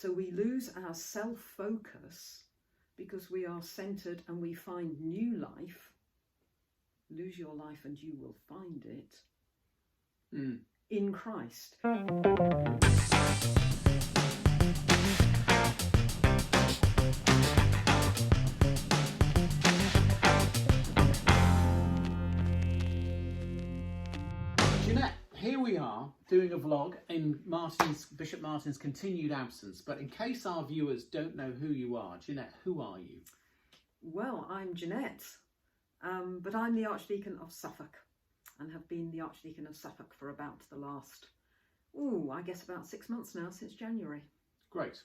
So we lose our self-focus because we are centered and we find new life. Lose your life and you will find it in Christ. Jeanette, here we are doing a vlog in Bishop Martin's continued absence, but in case our viewers don't know who you are, Jeanette, who are you? Well, I'm Jeanette, but I'm the Archdeacon of Suffolk and have been the Archdeacon of Suffolk for about the last, I guess about 6 months now, since January. Great.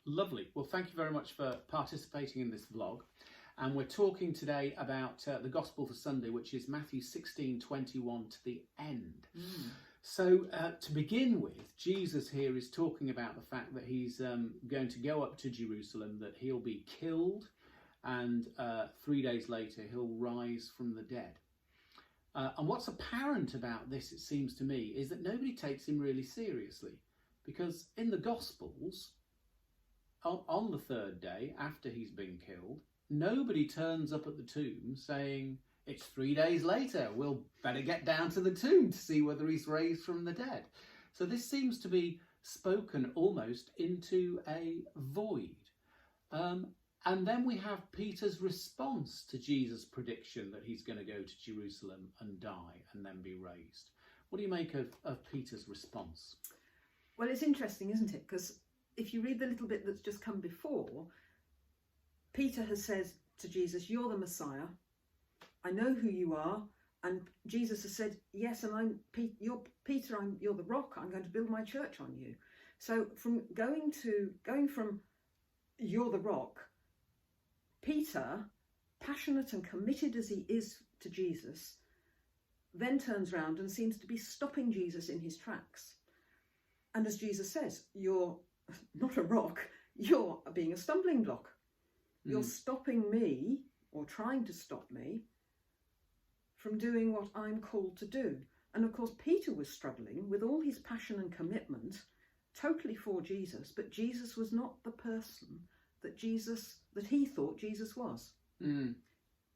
Lovely. Well, thank you very much for participating in this vlog. And we're talking today about the Gospel for Sunday, which is Matthew 16:21 to the end. So to begin with, Jesus here is talking about the fact that he's going to go up to Jerusalem, that he'll be killed, and 3 days later he'll rise from the dead. And what's apparent about this, it seems to me, is that nobody takes him really seriously. Because in the Gospels, on the third day, after he's been killed, nobody turns up at the tomb saying, it's 3 days later, we'll better get down to the tomb to see whether he's raised from the dead. So this seems to be spoken almost into a void. And then we have Peter's response to Jesus' prediction that he's going to go to Jerusalem and die and then be raised. What do you make of Peter's response? Well, it's interesting, isn't it? Because if you read the little bit that's just come before, Peter has said to Jesus, you're the Messiah. I know who you are. And Jesus has said, yes, and you're Peter, you're the rock. I'm going to build my church on you. So from going from you're the rock, Peter, passionate and committed as he is to Jesus, then turns round and seems to be stopping Jesus in his tracks. And as Jesus says, you're not a rock, you're being a stumbling block. You're stopping me, or trying to stop me, from doing what I'm called to do. And of course, Peter was struggling with all his passion and commitment, totally for Jesus, but Jesus was not the person that he thought Jesus was.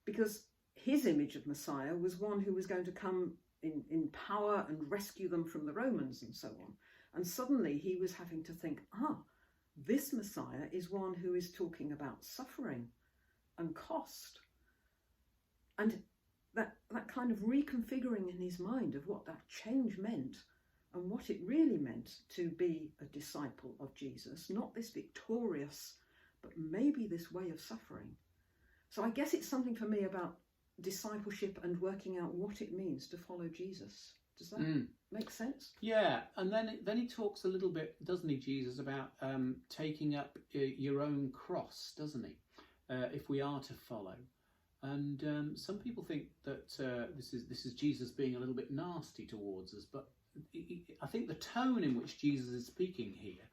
Because his image of Messiah was one who was going to come in power and rescue them from the Romans and so on. And suddenly he was having to think, this Messiah is one who is talking about suffering and cost. And that kind of reconfiguring in his mind of what that change meant and what it really meant to be a disciple of Jesus, not this victorious, but maybe this way of suffering. So I guess it's something for me about discipleship and working out what it means to follow Jesus. Does that make sense? Yeah, and then he talks a little bit, doesn't he, Jesus, about taking up your own cross, doesn't he? If we are to follow. And some people think that this is Jesus being a little bit nasty towards us, but I think the tone in which Jesus is speaking here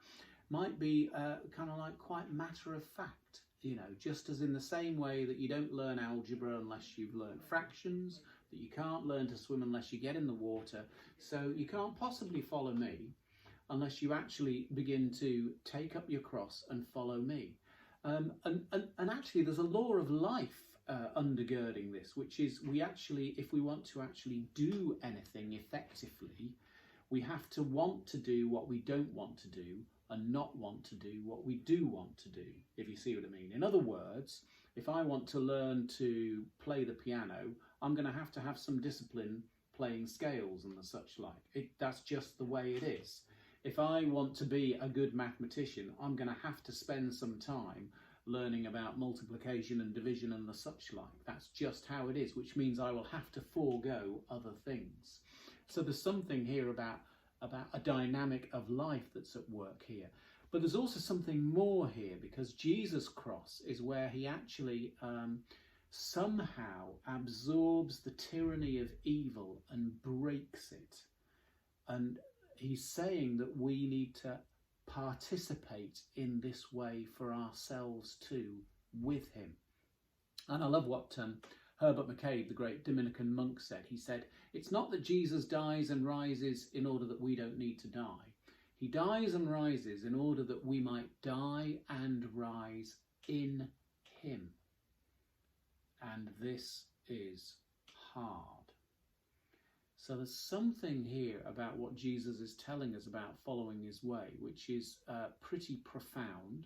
might be kind of like quite matter of fact, just as in the same way that you don't learn algebra unless you've learned fractions, that you can't learn to swim unless you get in the water, so you can't possibly follow me unless you actually begin to take up your cross and follow me. And actually there's a law of life undergirding this, which is we actually, if we want to actually do anything effectively, we have to want to do what we don't want to do and not want to do what we do want to do, if you see what I mean. In other words, if I want to learn to play the piano, I'm going to have some discipline playing scales and the such like. That's just the way it is. If I want to be a good mathematician, I'm going to have to spend some time learning about multiplication and division and the such like. That's just how it is, which means I will have to forego other things. So there's something here about a dynamic of life that's at work here. But there's also something more here, because Jesus' cross is where he actually somehow absorbs the tyranny of evil and breaks it. And he's saying that we need to participate in this way for ourselves too, with him. And I love what Herbert McCabe, the great Dominican monk, said. He said, it's not that Jesus dies and rises in order that we don't need to die. He dies and rises in order that we might die and rise in him. And this is hard. So there's something here about what Jesus is telling us about following his way, which is pretty profound,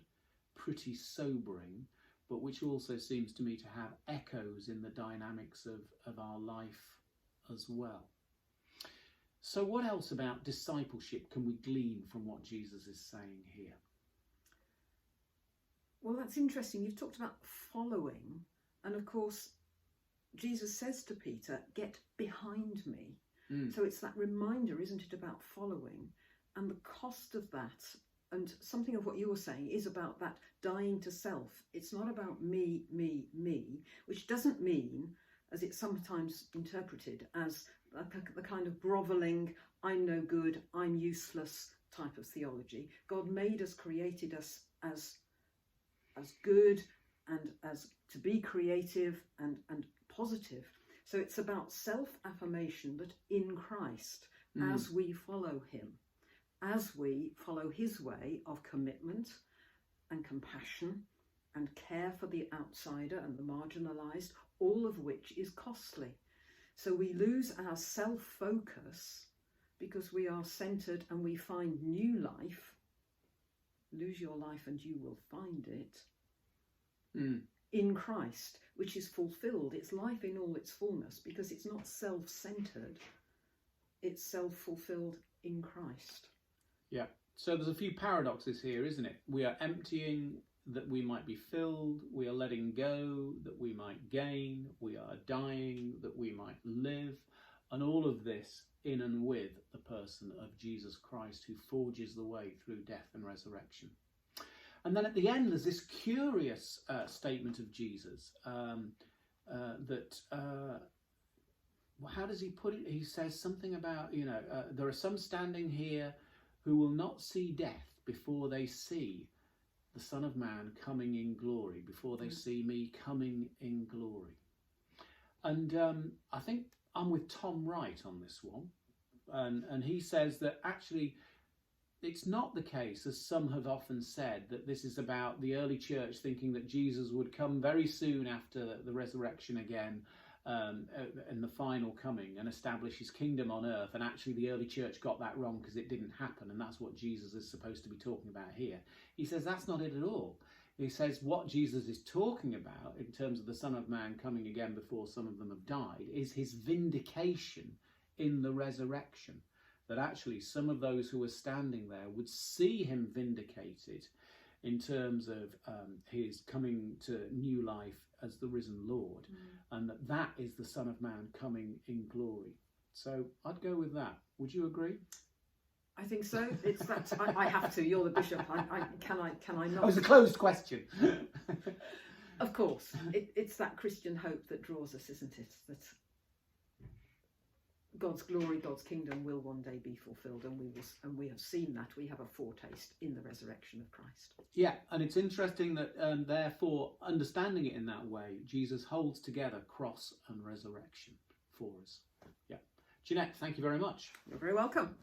pretty sobering, but which also seems to me to have echoes in the dynamics of our life as well. So what else about discipleship can we glean from what Jesus is saying here? Well, that's interesting. You've talked about following, and of course, Jesus says to Peter, "Get behind me." So it's that reminder, isn't it, about following and the cost of that. And something of what you were saying is about that dying to self. It's not about me, me, me, which doesn't mean, as it's sometimes interpreted, as the kind of grovelling, I'm no good, I'm useless type of theology. God made us, created us as good and as to be creative and positive. So it's about self-affirmation, but in Christ, as we follow him, as we follow his way of commitment and compassion and care for the outsider and the marginalised, all of which is costly. So we lose our self-focus because we are centred and we find new life. Lose your life and you will find it. In Christ, which is fulfilled. It's life in all its fullness, because it's not self-centred, it's self-fulfilled in Christ. Yeah, so there's a few paradoxes here, isn't it? We are emptying that we might be filled, we are letting go that we might gain, we are dying that we might live, and all of this in and with the person of Jesus Christ, who forges the way through death and resurrection. And then at the end, there's this curious statement of Jesus that, how does he put it? He says something about, there are some standing here who will not see death before they see the Son of Man coming in glory, before they see me coming in glory. And I think I'm with Tom Wright on this one. And he says that actually, it's not the case, as some have often said, that this is about the early church thinking that Jesus would come very soon after the resurrection again in the final coming and establish his kingdom on earth. And actually the early church got that wrong because it didn't happen. And that's what Jesus is supposed to be talking about here. He says that's not it at all. He says what Jesus is talking about in terms of the Son of Man coming again before some of them have died is his vindication in the resurrection. That actually some of those who were standing there would see him vindicated in terms of his coming to new life as the risen Lord, and that is the Son of Man coming in glory. So I'd go with that. Would you agree? I think so. It's that I have to. You're the bishop. Can I not? It was a closed question. Of course, it's that Christian hope that draws us, isn't it? That God's glory, God's kingdom will one day be fulfilled, and we have seen that. We have a foretaste in the resurrection of Christ. Yeah, and it's interesting that therefore, understanding it in that way, Jesus holds together cross and resurrection for us. Yeah, Jeanette, thank you very much. You're very welcome.